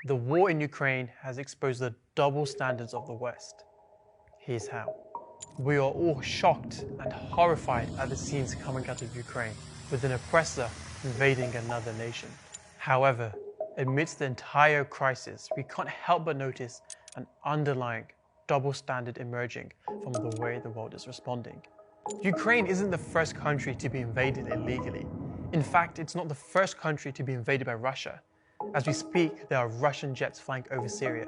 The war in Ukraine has exposed the double standards of the West. Here's how. We are all shocked and horrified at the scenes coming out of Ukraine, with an oppressor invading another nation. However, amidst the entire crisis, we can't help but notice an underlying double standard emerging from the way the world is responding. Ukraine isn't the first country to be invaded illegally. In fact, it's not the first country to be invaded by Russia. As we speak, there are Russian jets flying over Syria.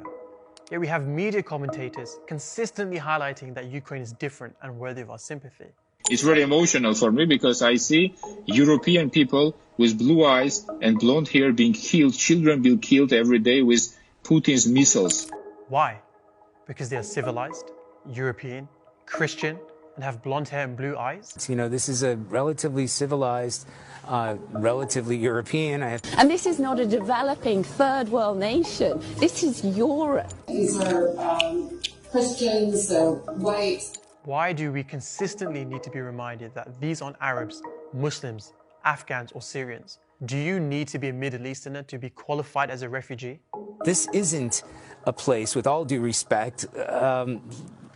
Yet we have media commentators consistently highlighting that Ukraine is different and worthy of our sympathy. It's very emotional for me because I see European people with blue eyes and blonde hair being killed, children being killed every day with Putin's missiles. Why? Because they are civilized, European, Christian, and have blonde hair and blue eyes? You know, this is a relatively civilized, relatively European. And this is not a developing third world nation. This is Europe. These are Christians, white. Why do we consistently need to be reminded that these aren't Arabs, Muslims, Afghans, or Syrians? Do you need to be a Middle Easterner to be qualified as a refugee? This isn't a place, with all due respect,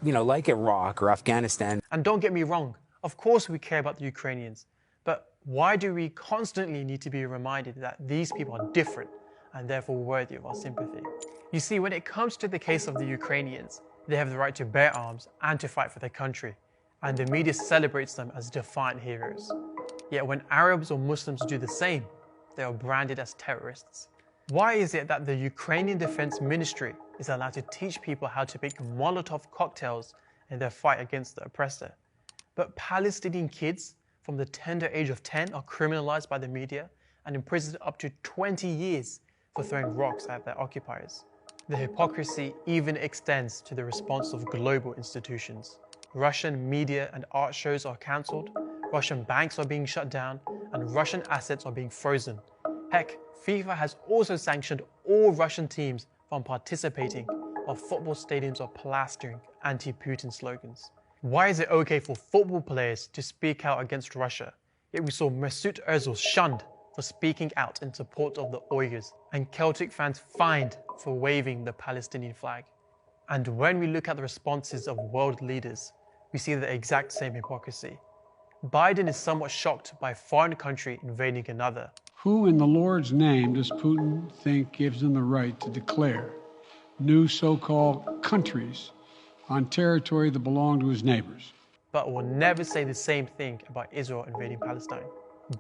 like Iraq or Afghanistan. And don't get me wrong, of course we care about the Ukrainians, but why do we constantly need to be reminded that these people are different and therefore worthy of our sympathy? You see, when it comes to the case of the Ukrainians, they have the right to bear arms and to fight for their country, and the media celebrates them as defiant heroes. Yet when Arabs or Muslims do the same, they are branded as terrorists. Why is it that the Ukrainian Defense Ministry is allowed to teach people how to make Molotov cocktails in their fight against the oppressor, but Palestinian kids from the tender age of 10 are criminalized by the media and imprisoned up to 20 years for throwing rocks at their occupiers? The hypocrisy even extends to the response of global institutions. Russian media and art shows are cancelled, Russian banks are being shut down, and Russian assets are being frozen. Heck, FIFA has also sanctioned all Russian teams from participating, while football stadiums are plastering anti-Putin slogans. Why is it okay for football players to speak out against Russia, yet we saw Mesut Ozil shunned for speaking out in support of the Uyghurs, and Celtic fans fined for waving the Palestinian flag? And when we look at the responses of world leaders, we see the exact same hypocrisy. Biden is somewhat shocked by a foreign country invading another. Who in the Lord's name does Putin think gives him the right to declare new so-called countries on territory that belong to his neighbors? But will never say the same thing about Israel invading Palestine.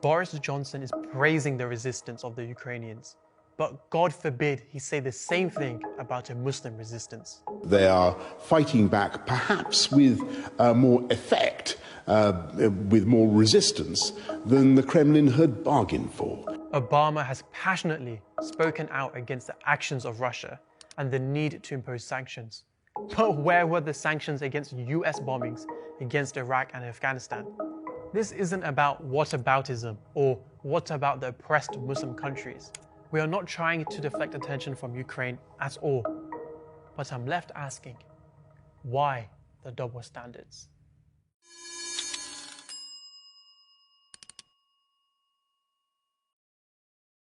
Boris Johnson is praising the resistance of the Ukrainians, but God forbid he say the same thing about a Muslim resistance. They are fighting back, perhaps with more effect, with more resistance than the Kremlin had bargained for. Obama has passionately spoken out against the actions of Russia and the need to impose sanctions. But where were the sanctions against US bombings against Iraq and Afghanistan? This isn't about whataboutism or what about the oppressed Muslim countries. We are not trying to deflect attention from Ukraine at all. But I'm left asking, why the double standards?